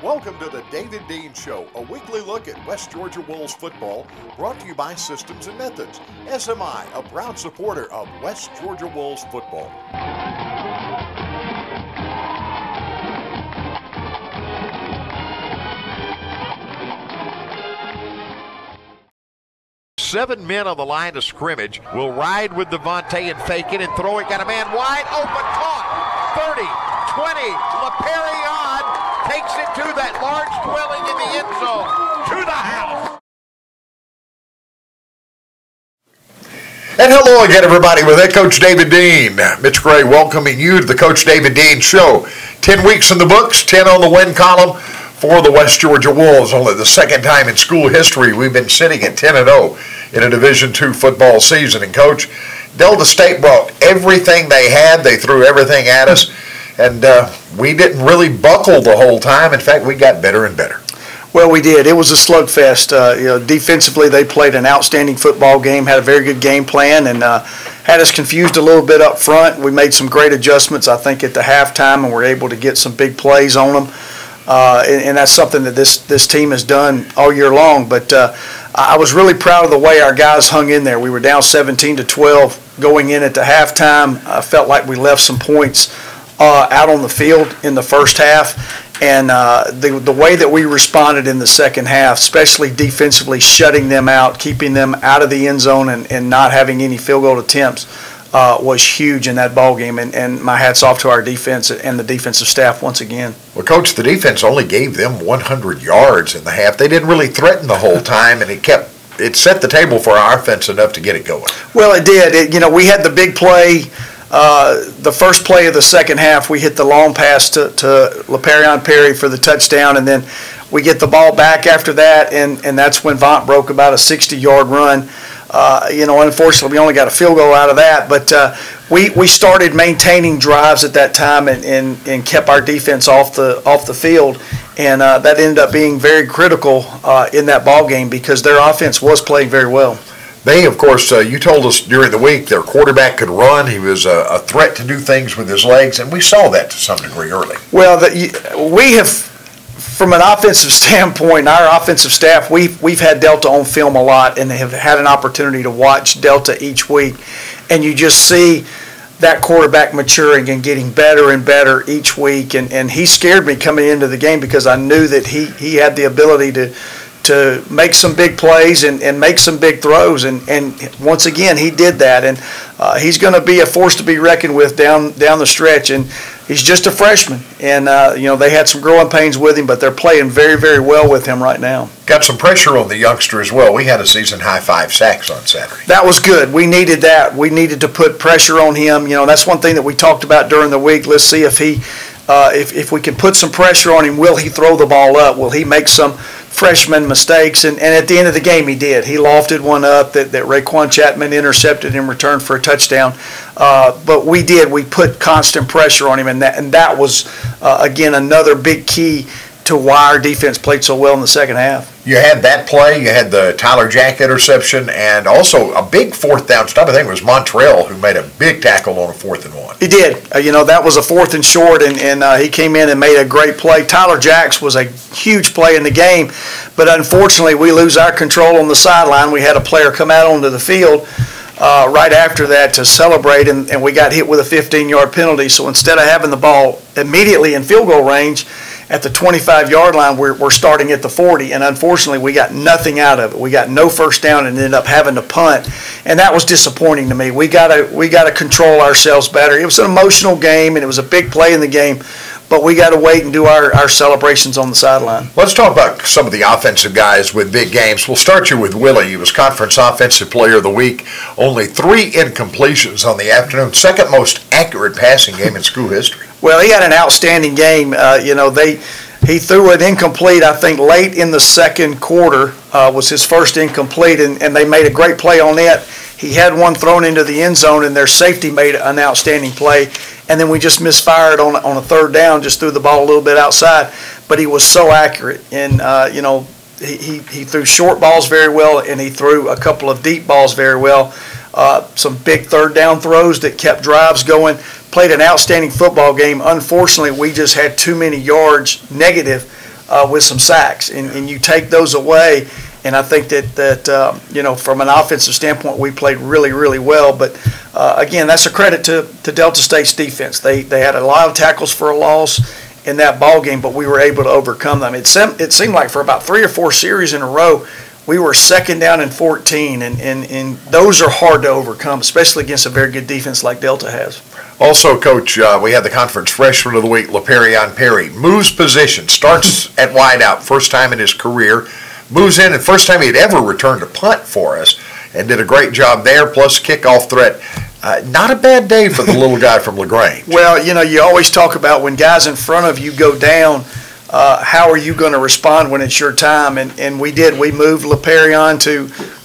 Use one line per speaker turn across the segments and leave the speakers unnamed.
Welcome to the David Dean Show, a weekly look at West Georgia Wolves football, brought to you by Systems and Methods. SMI, a proud supporter of West Georgia Wolves football. Seven men on the line of scrimmage will ride with Devontae and fake it and throw it. Got a man wide open, caught. 30, 20, LePerion takes it to that large dwelling in the end zone, to the house. And hello again, everybody, with Head Coach David Dean. Mitch Gray welcoming you to the Coach David Dean Show. 10 weeks in the books, 10 on the win column for the West Georgia Wolves. Only the second time in school history we've been sitting at 10-0 in a Division II football season. And, Coach, Delta State brought everything they had. They threw everything at us. And we didn't really buckle the whole time. In fact, we got better and better.
Well, we did. It was a slugfest. Defensively, they played an outstanding football game, had a very good game plan, and had us confused a little bit up front. We made some great adjustments, I think, at the halftime, and were able to get some big plays on them. And that's something that this team has done all year long. But I was really proud of the way our guys hung in there. We were down 17-12 going in at the halftime. I felt like we left some points out on the field in the first half. And the way that we responded in the second half, especially defensively, shutting them out, keeping them out of the end zone and not having any field goal attempts, was huge in that ball game. And my hat's off to our defense and the defensive staff once again.
Well, Coach, the defense only gave them 100 yards in the half. They didn't really threaten the whole time, and it set the table for our offense enough to get it going.
Well, it did. We had the big play. The first play of the second half, we hit the long pass to LePerion Perry for the touchdown, and then we get the ball back after that, and that's when Vaught broke about a 60-yard run. Unfortunately, we only got a field goal out of that, but we started maintaining drives at that time and kept our defense off the field, and that ended up being very critical in that ball game because their offense was playing very well.
They, of course, you told us during the week their quarterback could run. He was a threat to do things with his legs, and we saw that to some degree early.
Well, we have, from an offensive standpoint, our offensive staff, we've had Delta on film a lot and have had an opportunity to watch Delta each week, and you just see that quarterback maturing and getting better and better each week, and he scared me coming into the game because I knew that he had the ability to make some big plays and make some big throws, and once again he did that, and he's going to be a force to be reckoned with down the stretch, and he's just a freshman, and they had some growing pains with him, but they're playing very, very well with him right now.
Got some pressure on the youngster as well. We had a season-high 5 sacks on Saturday.
That was good. We needed that. We needed to put pressure on him. That's one thing that we talked about during the week. Let's see if if we can put some pressure on him, will he throw the ball up? Will he make some freshman mistakes? And at the end of the game, he did. He lofted one up that Raekwon Chapman intercepted in return for a touchdown. But we put constant pressure on him, and that was, again, another big key to why our defense played so well in the second half.
You had that play, you had the Tyler Jack interception, and also a big fourth down stop. I think it was Montrell who made a big tackle on a 4th and 1.
He did. That was a 4th and short, and he came in and made a great play. Tyler Jacks was a huge play in the game, but unfortunately we lose our control on the sideline. We had a player come out onto the field right after that to celebrate, and we got hit with a 15-yard penalty. So instead of having the ball immediately in field goal range at the 25-yard line, we're starting at the 40, and unfortunately we got nothing out of it. We got no first down and ended up having to punt, and that was disappointing to me. We gotta control ourselves better. It was an emotional game, and it was a big play in the game, but we got to wait and do our celebrations on the sideline.
Let's talk about some of the offensive guys with big games. We'll start you with Willie. He was Conference Offensive Player of the Week. Only 3 incompletions on the afternoon. Second most accurate passing game in school history.
Well, he had an outstanding game. He threw it incomplete, I think, late in the second quarter was his first incomplete, and they made a great play on it. He had one thrown into the end zone, and their safety made an outstanding play. And then we just misfired on a 3rd down, just threw the ball a little bit outside. But he was so accurate, and he threw short balls very well, and he threw a couple of deep balls very well. Some big 3rd down throws that kept drives going. Played an outstanding football game. Unfortunately, we just had too many yards negative with some sacks, and you take those away. And I think that from an offensive standpoint, we played really, really well. But again, that's a credit to Delta State's defense. They had a lot of tackles for a loss in that ball game, but we were able to overcome them. It seemed like for about 3 or 4 series in a row, we were 2nd down and 14, and those are hard to overcome, especially against a very good defense like Delta has.
Also, Coach, we had the conference freshman of the week, LaPerrion Perry. Moves position, starts at wideout, first time in his career. Moves in, and first time he'd ever returned a punt for us, and did a great job there, plus kickoff threat. Not a bad day for the little guy from LaGrange.
Well, you always talk about when guys in front of you go down, how are you going to respond when it's your time? And we did. We moved LaPerrion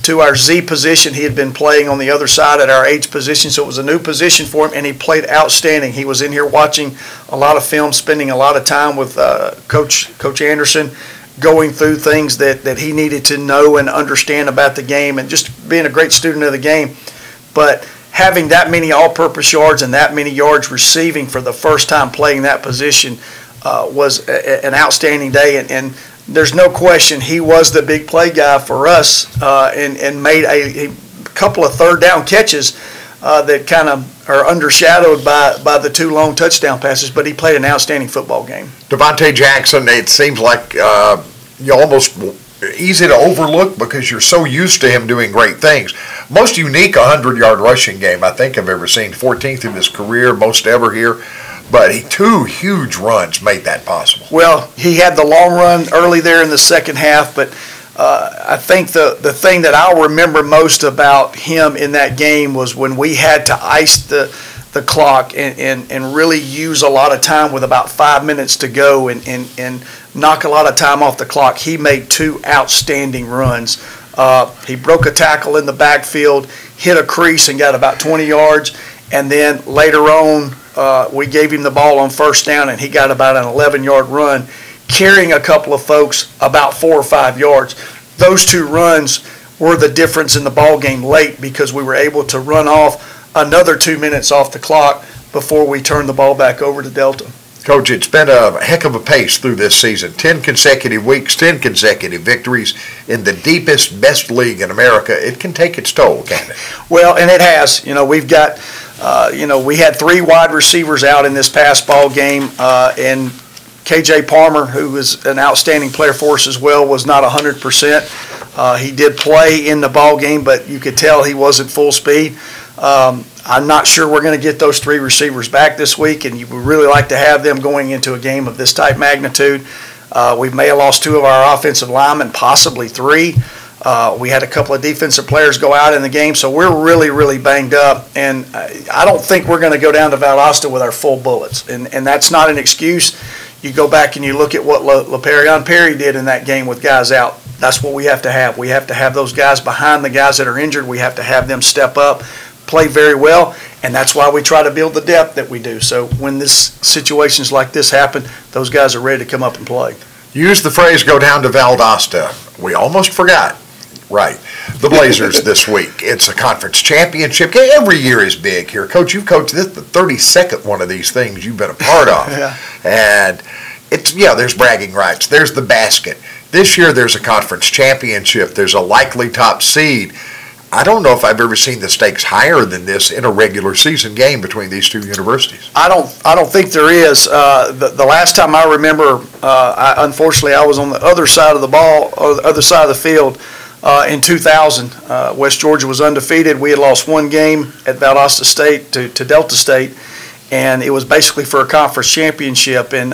to our Z position. He had been playing on the other side at our H position, so it was a new position for him, and he played outstanding. He was in here watching a lot of film, spending a lot of time with Coach Anderson, going through things that he needed to know and understand about the game, and just being a great student of the game. But having that many all-purpose yards and that many yards receiving for the first time playing that position was an outstanding day. And there's no question he was the big play guy for us, and made a couple of third down catches that kind of are undershadowed by the 2 long touchdown passes, but he played an outstanding football game.
Devontae Jackson, it seems like you almost easy to overlook because you're so used to him doing great things. Most unique 100-yard rushing game I think I've ever seen, 14th in his career, most ever here. But 2 huge runs made that possible.
Well, he had the long run early there in the second half, but I think the thing that I'll remember most about him in that game was when we had to ice the clock and really use a lot of time with about 5 minutes to go and knock a lot of time off the clock. He made 2 outstanding runs. He broke a tackle in the backfield, hit a crease and got about 20 yards, and then later on we gave him the ball on first down and he got about an 11-yard run, carrying a couple of folks about 4 or 5 yards. Those 2 runs were the difference in the ball game late because we were able to run off another 2 minutes off the clock before we turned the ball back over to Delta.
Coach, it's been a heck of a pace through this season. 10 consecutive weeks, 10 consecutive victories in the deepest, best league in America. It can take its toll, can't it?
Well, and it has. We've got, we had 3 wide receivers out in this past ball game, and KJ Palmer, who was an outstanding player for us as well, was not 100%. He did play in the ball game, but you could tell he wasn't full speed. I'm not sure we're going to get those 3 receivers back this week, and you would really like to have them going into a game of this type magnitude. We may have lost 2 of our offensive linemen, possibly 3. We had a couple of defensive players go out in the game, so we're really, really banged up. And I don't think we're going to go down to Valdosta with our full bullets, and that's not an excuse. You go back and you look at what LaPerrion Perry did in that game with guys out. That's what we have to have. We have to have those guys behind the guys that are injured. We have to have them step up, play very well, and that's why we try to build the depth that we do. So when situations like this happen, those guys are ready to come up and play.
Use the phrase "go down to Valdosta." We almost forgot. Right. The Blazers this week. It's a conference championship. Every year is big here. Coach, you've coached this the 32nd one of these things you've been a part of.
Yeah.
And there's bragging rights. There's the basket. This year there's a conference championship. There's a likely top seed. I don't know if I've ever seen the stakes higher than this in a regular season game between these 2 universities.
I don't think there is. The last time I remember, unfortunately, I was on the other side of the ball, or the other side of the field in 2000. West Georgia was undefeated. We had lost 1 game at Valdosta State to Delta State, and it was basically for a conference championship. And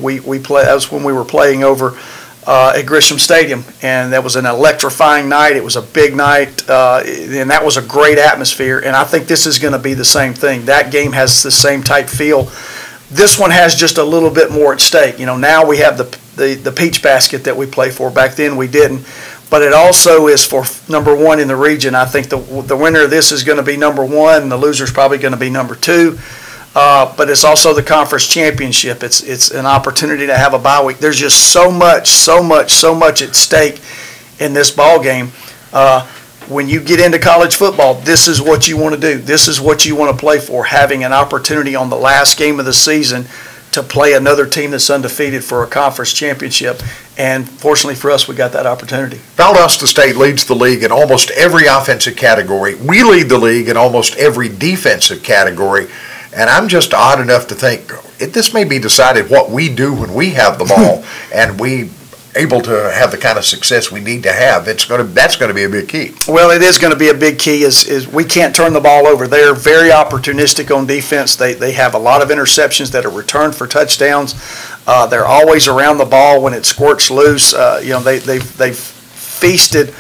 we play. That was when we were playing over at Grisham Stadium, and that was an electrifying night. It was a big night, and that was a great atmosphere, and I think this is going to be the same thing. That game has the same type feel. This one has just a little bit more at stake. Now we have the Peach Basket that we play for. Back then we didn't, but it also is for number 1 in the region. I think the winner of this is going to be number 1, and the loser is probably going to be number 2. But it's also the conference championship. It's an opportunity to have a bye week. There's just so much at stake in this ball game. When you get into college football, this is what you want to do. This is what you want to play for, having an opportunity on the last game of the season to play another team that's undefeated for a conference championship. And fortunately for us, we got that opportunity.
Valdosta State leads the league in almost every offensive category. We lead the league in almost every defensive category. And I'm just odd enough to think this may be decided what we do when we have the ball and we able to have the kind of success we need to have. That's going to be a big key.
Well, it is going to be a big key. Is we can't turn the ball over. They're very opportunistic on defense. They have a lot of interceptions that are returned for touchdowns. They're always around the ball when it squirts loose. They've feasted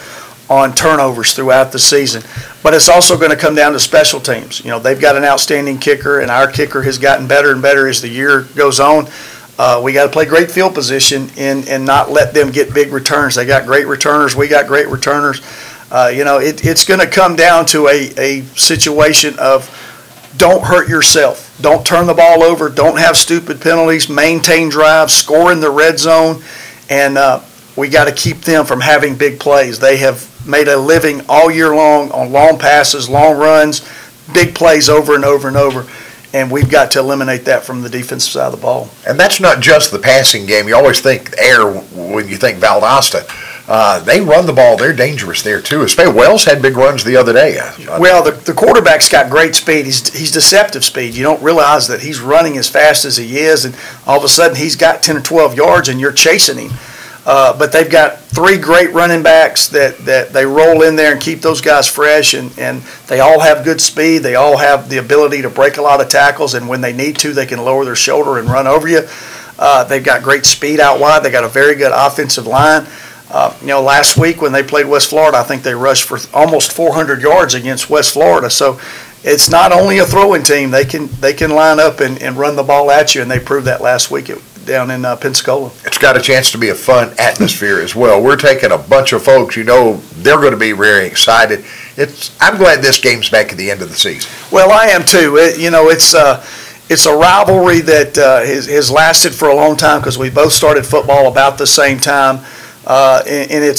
on turnovers throughout the season. But it's also going to come down to special teams. They've got an outstanding kicker, and our kicker has gotten better and better as the year goes on. We got to play great field position and not let them get big returns. They got great returners. We got great returners. It's going to come down to a situation of don't hurt yourself. Don't turn the ball over. Don't have stupid penalties. Maintain drives. Score in the red zone. And we got to keep them from having big plays. They have made a living all year long on long passes, long runs, big plays over and over and over. And we've got to eliminate that from the defensive side of the ball.
And that's not just the passing game. You always think air when you think Valdosta. They run the ball. They're dangerous there, too. Wells had big runs the other day.
Well, the quarterback's got great speed. He's deceptive speed. You don't realize that he's running as fast as he is, and all of a sudden he's got 10 or 12 yards, and you're chasing him. But they've got three great running backs that they roll in there and keep those guys fresh, and they all have good speed. They all have the ability to break a lot of tackles, and when they need to, they can lower their shoulder and run over you. They've got great speed out wide. They got a very good offensive line. Last week when they played West Florida, I think they rushed for almost 400 yards against West Florida. So it's not only a throwing team. They can line up and run the ball at you, and they proved that last week down in Pensacola.
It's got a chance to be a fun atmosphere as well. We're taking a bunch of folks, they're going to be very excited. I'm glad this game's back at the end of the season.
Well, I am too. It's a rivalry that has lasted for a long time because we both started football about the same time. And it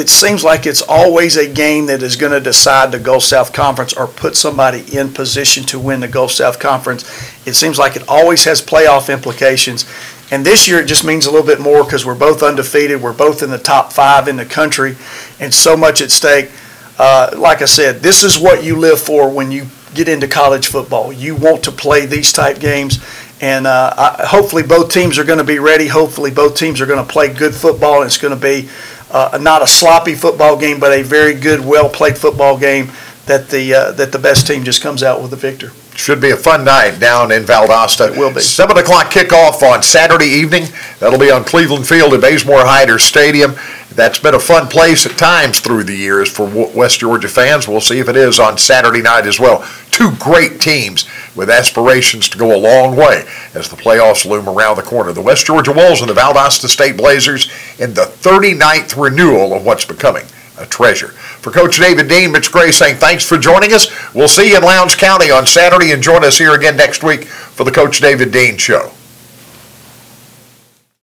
seems like it's always a game that is going to decide the Gulf South Conference or put somebody in position to win the Gulf South Conference. It seems like it always has playoff implications. And this year it just means a little bit more because we're both undefeated. We're both in the top 5 in the country and so much at stake. Like I said, this is what you live for when you get into college football. You want to play these type games. And hopefully both teams are going to be ready. Hopefully both teams are going to play good football, and it's going to be not a sloppy football game, but a very good, well-played football game that the best team just comes out with a victor.
Should be a fun night down in Valdosta.
It will be.
7 o'clock kickoff on Saturday evening. That'll be on Cleveland Field at Bazemore Hyder Stadium. That's been a fun place at times through the years for West Georgia fans. We'll see if it is on Saturday night as well. Two great teams with aspirations to go a long way as the playoffs loom around the corner. The West Georgia Wolves and the Valdosta State Blazers in the 39th renewal of what's becoming a treasure. For Coach David Dean, Mitch Gray saying thanks for joining us. We'll see you in Lowndes County on Saturday, and join us here again next week for the Coach David Dean Show.